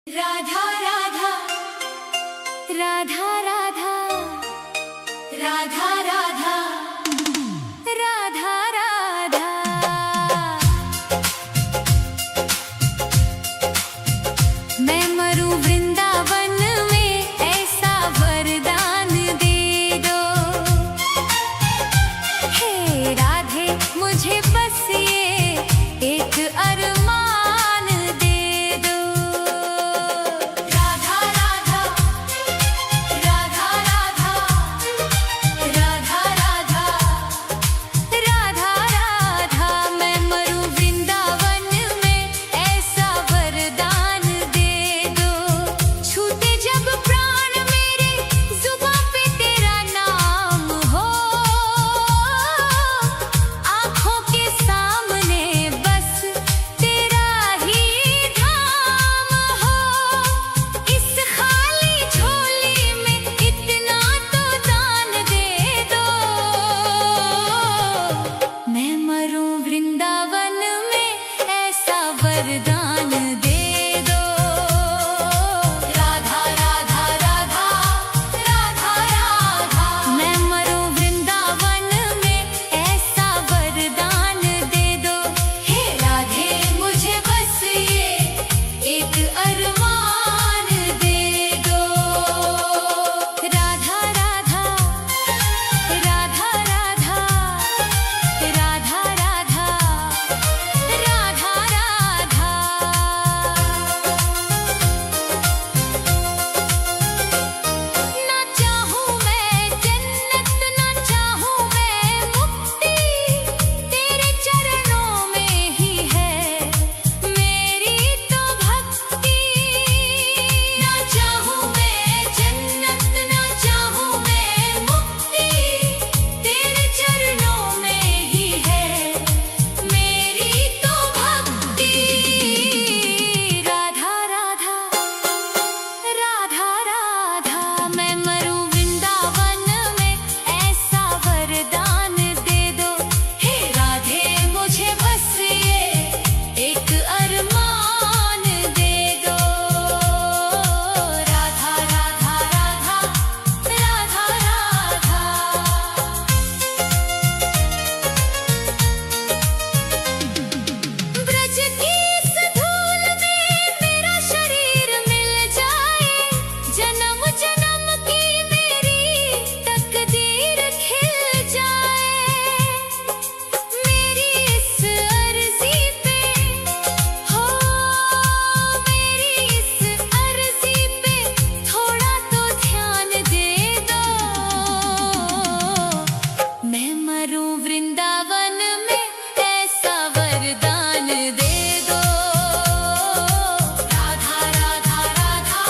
राधा राधा राधा राधा राधा राधा राधा राधा। मैं मरूं वृंदावन में ऐसा वरदान दे दो। हे राधे मुझे बस ये एक अरमान दे दो। राधा राधा राधा राधा राधा राधा राधा राधा। मैं मरूं वृंदावन में ऐसा वरदान दे दो। छूटे जब प्राण मेरे जुबां पे तेरा नाम हो, आँखों के सामने बस तेरा ही धाम हो। इस खाली झोली में इतना तो दान दे दो। मैं मरूं वृंदावन में ऐसा वरदान दे दो। राधा राधा राधा राधा राधा। मैं मरूं वृंदावन में ऐसा वरदान दे दो। हे राधे मुझे बस ये एक अरमान दे दो। राधा राधा राधा राधा राधा राधा राधा राधा। ना चाहूं मैं जन्नत ना चाहूं मैं मुक्ति, तेरे चरणों में ही है मेरी तो भक्ति। ना चाहूं मैं जन्नत ना चाहूं मैं मुक्ति, तेरे चरणों में ही है मेरी तो भक्ति। राधा राधा राधा राधा। मैं मरूं वृंदावन में ऐसा वरदान दे दो। हे राधे मुझे बस ये एक अरमान दे दो। राधा राधा राधा राधा राधा। ब्रज की इस धूल में मेरा शरीर मिल जाए, जन्म जन्म की मेरी तकदीर खिल जाए। मेरी इस अर्जी पे हो, मेरी इस अर्जी पे थोड़ा तो ध्यान दे दो। मैं मरूं वृंदावन में ऐसा वरदान दे दो। राधा राधा राधा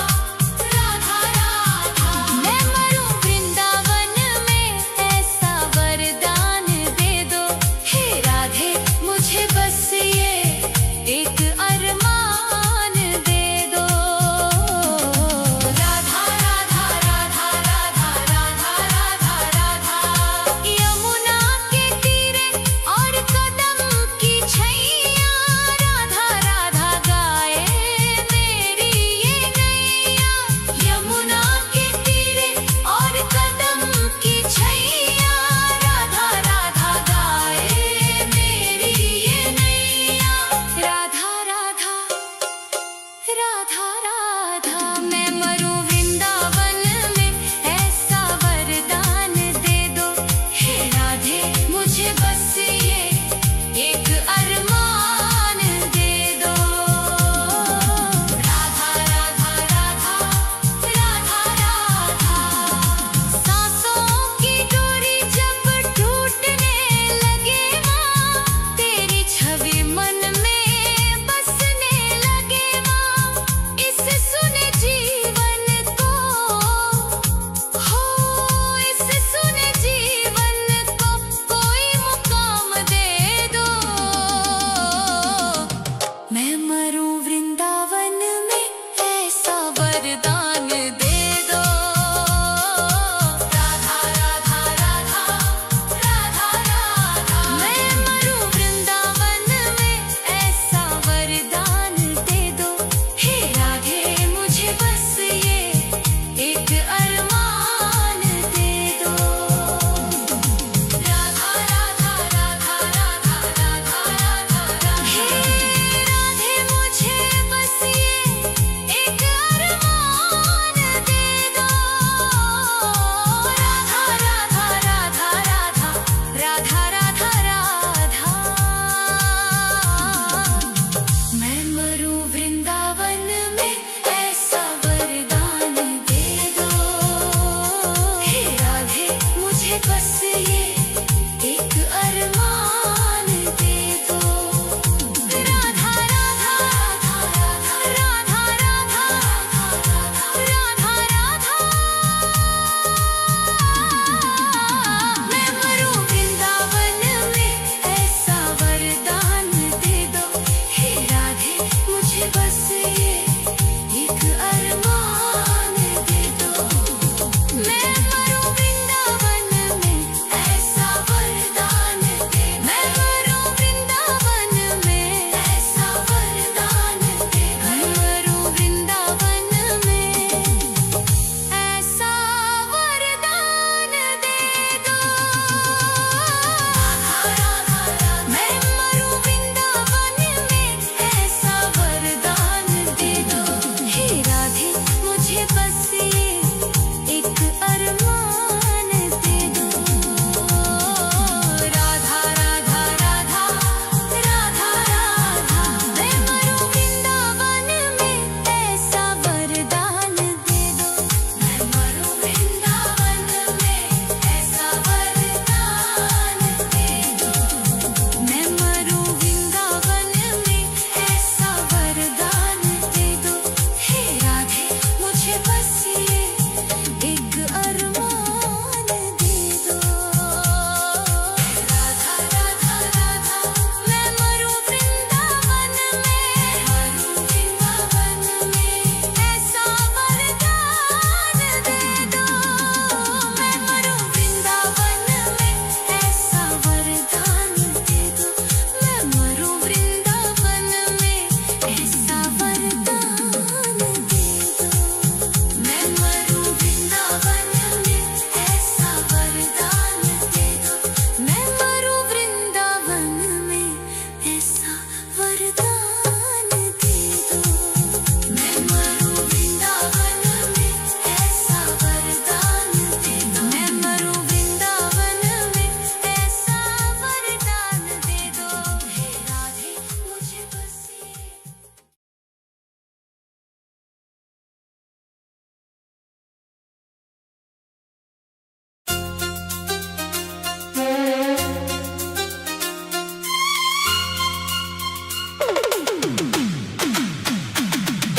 राधा राधा। मैं मरूं वृंदावन में ऐसा वरदान दे दो। हे राधे मुझे बस ये एक अरमान दे दो। राधा राधा राधा राधा राधा राधा राधा। यमुना के तीरे और कदम की छैया, राधा राधा गाए मेरी ये नैया। यमुना के तीरे और कदम की छैया, राधा राधा गाए मेरी ये नैया। राधा राधा राधा राधा। मैं मरूं वृंदावन में ऐसा वरदान दे दो। हे राधे मुझे बस ये एक अरमान दे दो। राधा राधा राधा राधा राधा। सांसों की डोरी जब टूटने लगे माँ, तेरी छवि मन में बसने लगे माँ। इस सुने जीवन को हो, इस सुने जीवन को कोई मुकाम दे दो। मैं मरूं वृंदावन में ऐसा वरदान दे दो। राधा राधा राधा राधा राधा। मैं मरूं वृंदावन में ऐसा वरदान दे दो। हे राधे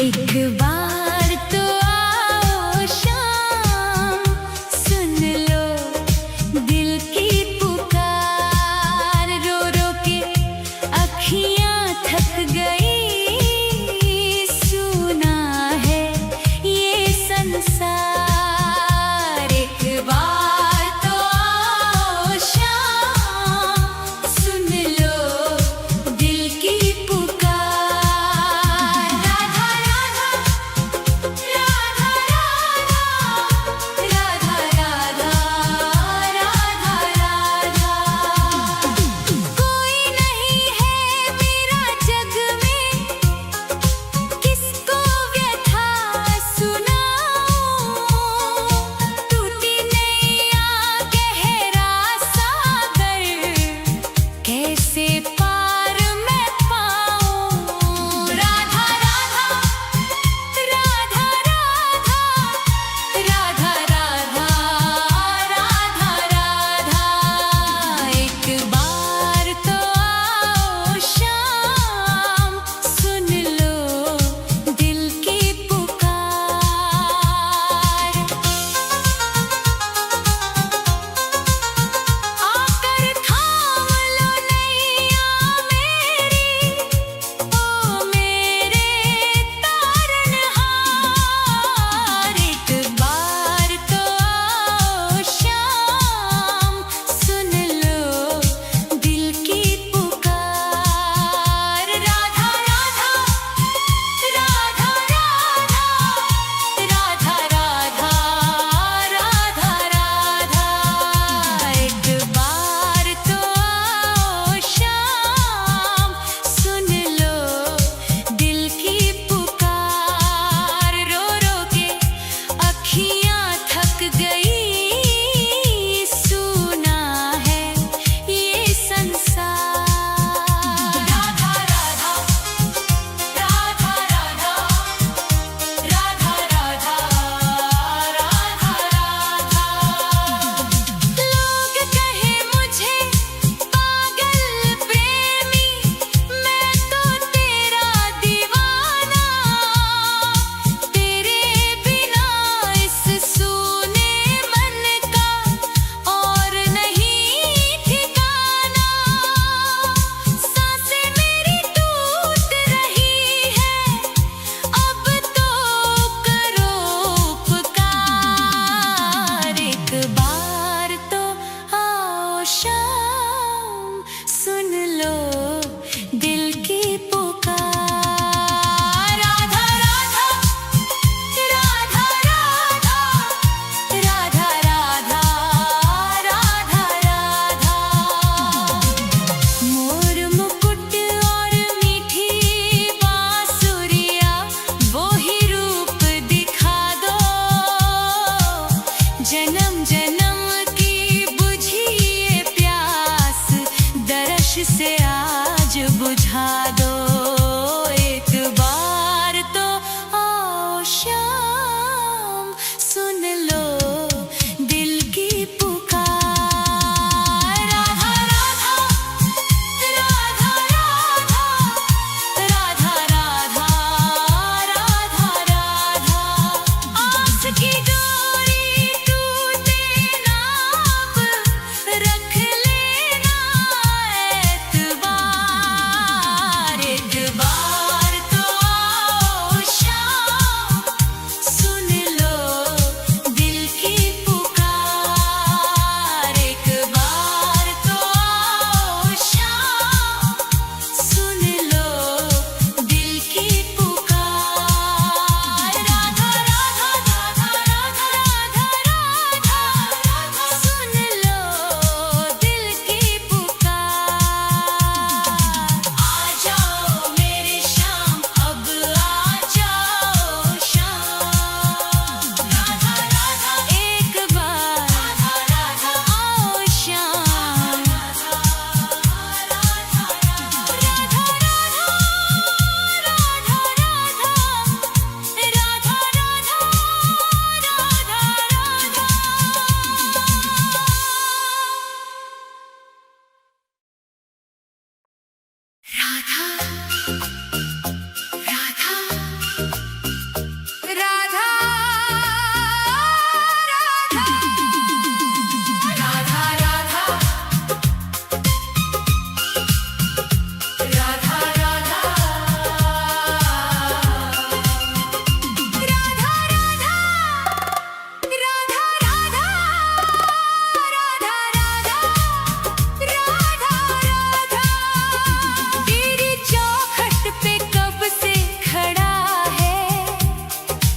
एक बार तो आओ शाम, सुन लो दिल की पुकार। रो रो के अखियां थक गई, सुना है ये संसार। एक बार तो आओ शाम, सुन लो दिल की पुकार। राधा राधा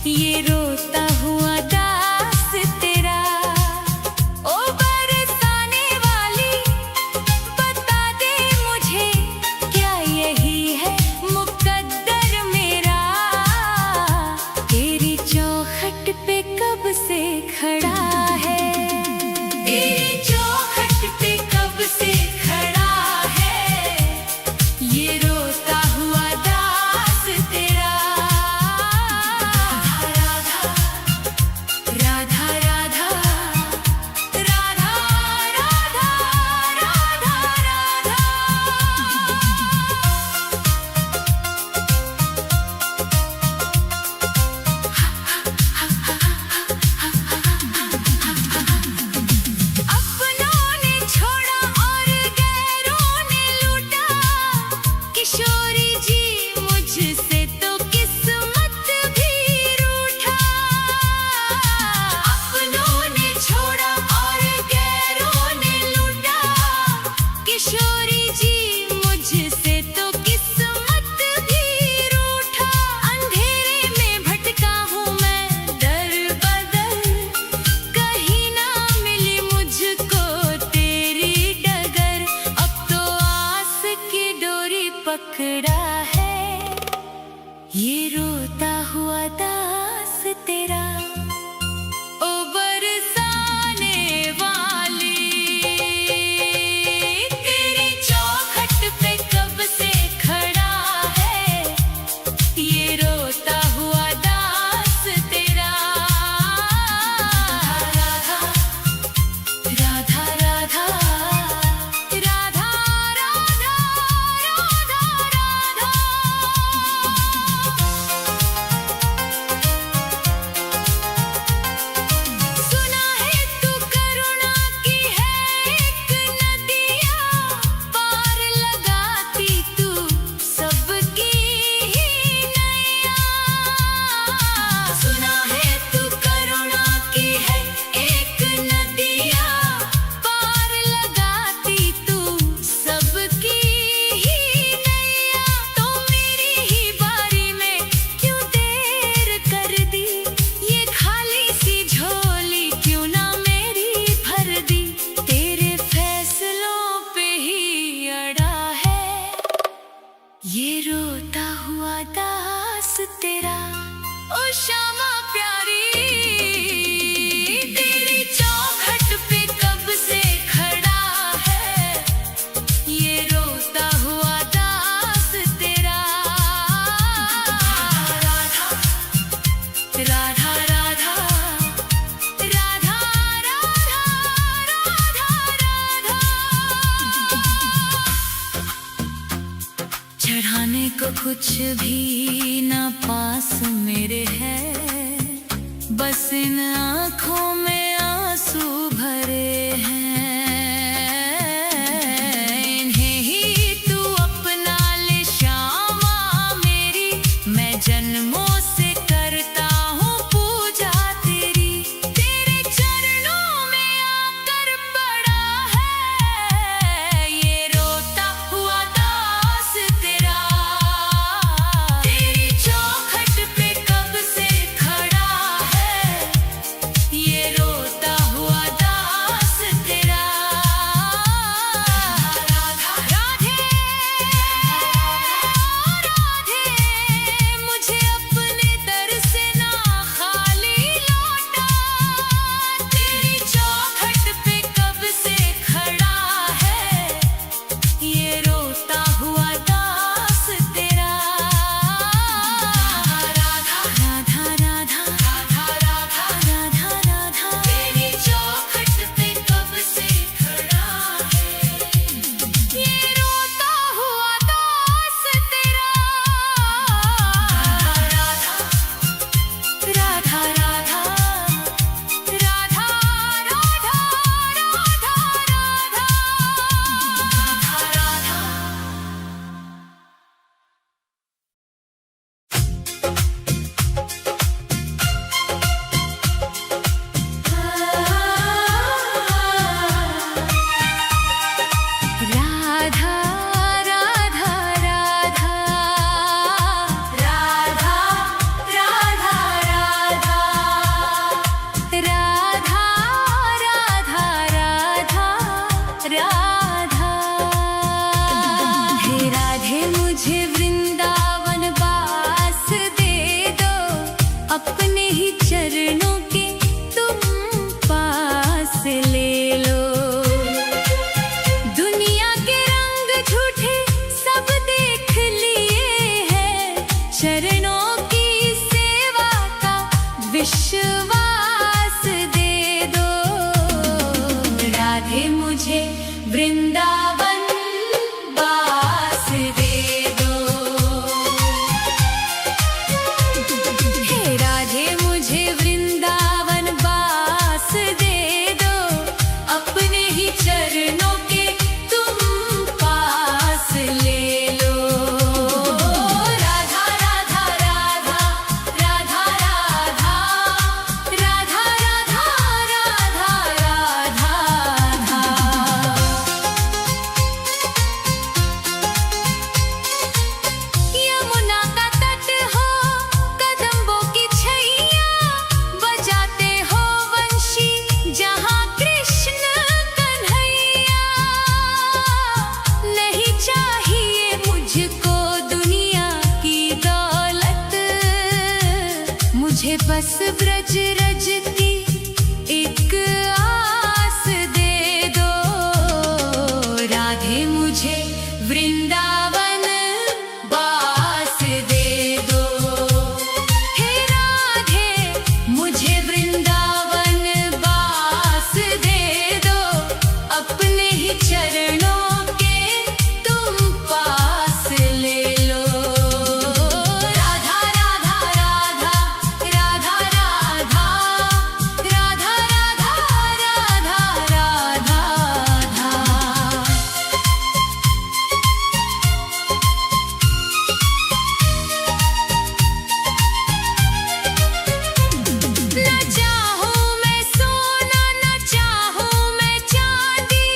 ये रोता हुआ दास तेरा। ओ बरसाने वाली बता दे मुझे, क्या यही है मुकद्दर मेरा? तेरी चौखट पे कब से खड़ा है, तेरी चौखट पे कब से खड़ा है, ये रोता हुआ दास तेरा। राधा राधा राधा राधा राधा राधा राधा। अपनों ने छोड़ा और गैरों ने लूटा, किशोरी जी मुझसे तो किस्मत भी रूठा। अपनों ने छोड़ा और गैरों ने लूटा, किशोरी जी मुझसे तो किस्मत भी रूठा। अंधेरे में भटका हूँ मैं दर बदर, कहीं ना मिली मुझको तेरी डगर। अब तो आस की डोरी पकड़ा है, ये रोता हुआ दास तेरा। ओ बरसाने वाली तेरी चौखट पे कब से खड़ा है, ये रोता हुआ दास तेरा। राधा राधा राधा राधा राधा राधा राधा। सुना है तू करुणा की है एक नदिया, पार लगाती तू सबकी ही नैया। सुना है तू करुणा की है एक नदिया, पार लगाती तू सबकी ही नैया। तो मेरी ही बारी में क्यों देर कर दी, ये खाली सी झोली क्यों ना मेरी भर दी। तेरे फैसलों पे ही अड़ा है, ये रोता हुआ दास तेरा। ओ श्यामा प्यारी तेरी चौखट पे कब से खड़ा है, ये रोता हुआ दास तेरा। राधा राधा राधा राधा राधा राधा राधा। चढ़ाने को कुछ भी ना पास मेरे है, बस इन आँखों में आंसू भरे हैं। इन्हें ही तू अपना ले श्यामा मेरी, मैं जन्मों से करता हूँ पूजा तेरी। तेरे चरणों में आकर पड़ा है, ये रोता हुआ दास तेरा। तेरी चौखट पे कब से मुझे बस ब्रज रज की एक आस दे दो, राधे मुझे वृंदावन बास दे दो। हे राधे मुझे वृंदावन बास दे दो, अपने ही चरणों के तुम पास ले लो। राधा राधा राधा राधा राधा राधा राधा राधा राधा। न चाहूं मैं सोना न चाहूं मैं चांदी,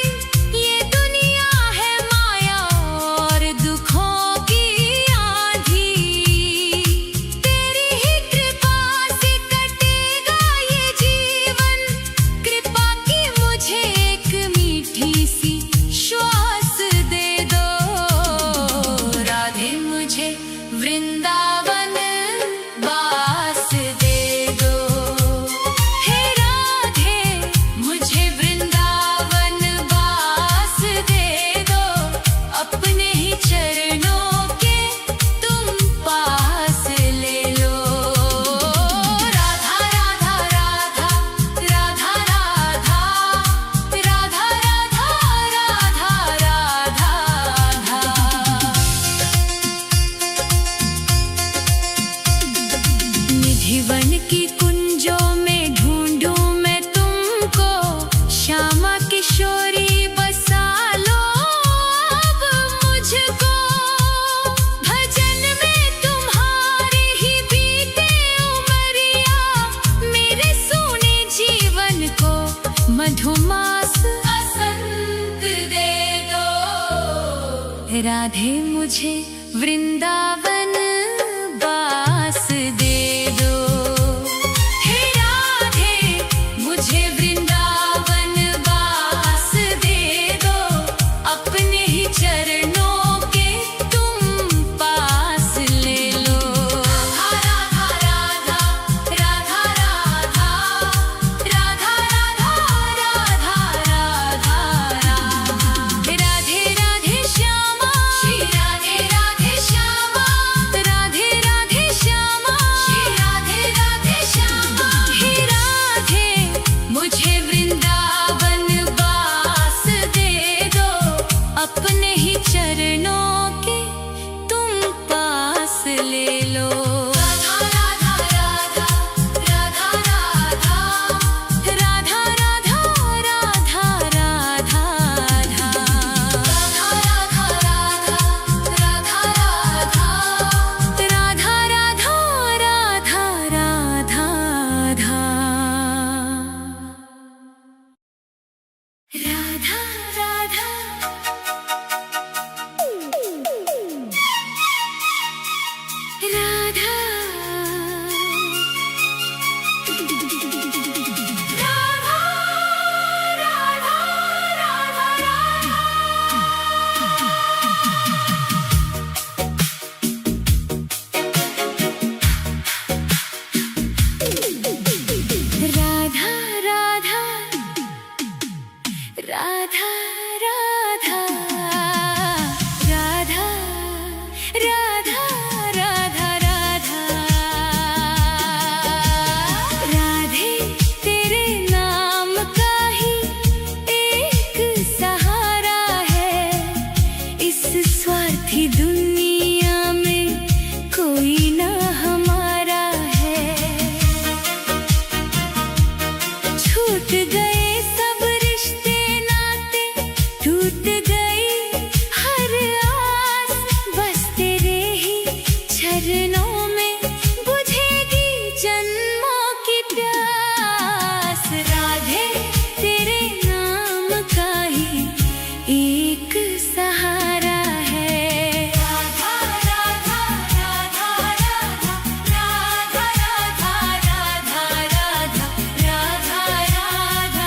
ये दुनिया है माया और दुखों की आंधी। तेरी ही कृपा से कटेगा ये जीवन, कृपा की मुझे एक मीठी सी श्वास दे दो, राधे मुझे वृंदावन बास दे दो। हे राधे मुझे वृंदावन बास दे दो, अपने ही चरणों के तुम पास ले लो। राधा राधा राधा राधा राधा राधा राधा राधा राधा। निधिवन की कुंजों में ढूंढूं मैं तुमको, श्यामा किशोरी बसा लो अब मुझको। भजन में तुम्हारी ही बीते उमरिया, मेरे सोने जीवन को मधुमास बसंत दे दो, राधे मुझे वृंदावन बास दे दो। हे राधे मुझे वृंदावन बास दे दो, अपने ही चरणों के तुम पास ले लो। राधा राधा राधा राधा राधा राधा राधा राधा। राधे राधे श्यामा श्री राधे राधे श्यामा, राधे राधे श्यामा श्री राधे राधे श्यामा। हे राधे मुझे वृंदावन बास दे दो, अपने ही चरणों के तुम पास ले लो। राधा राधा राधा राधा राधा राधा राधा राधा राधा राधा राधा राधा राधा राधा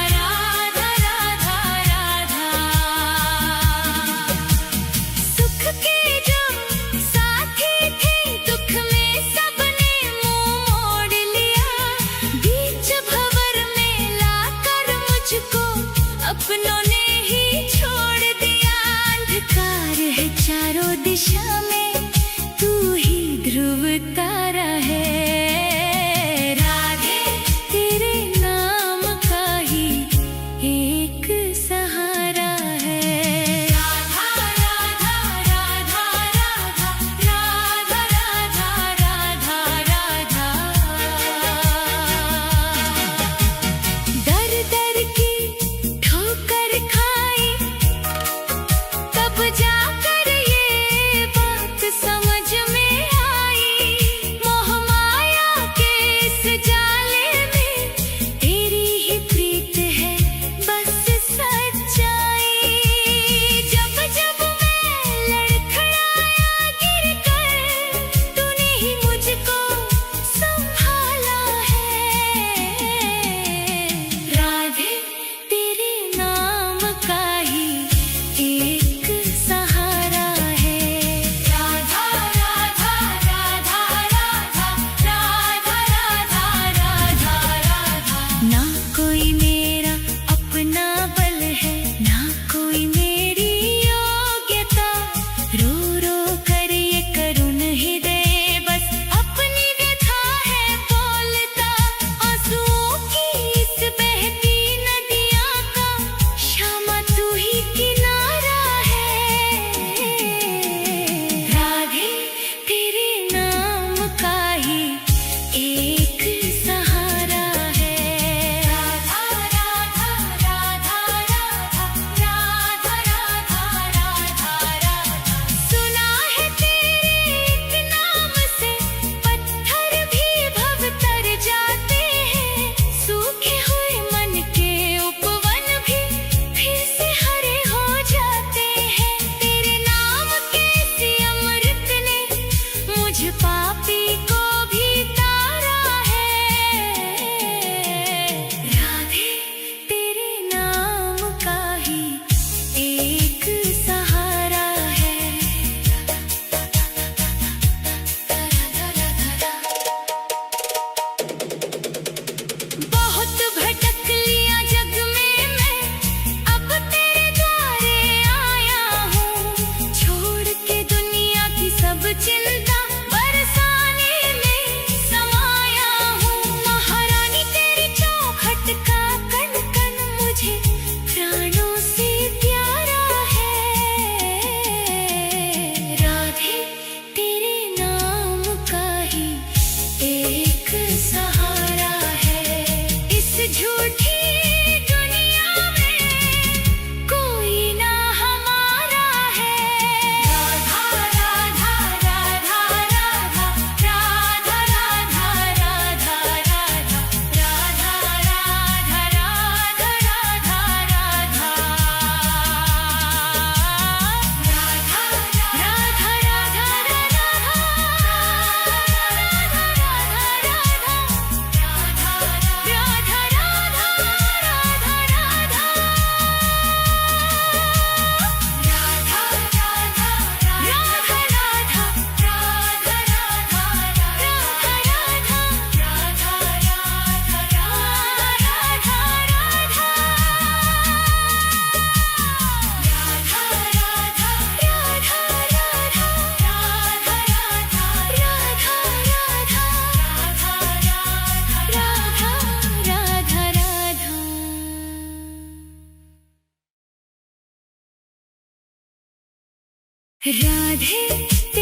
राधे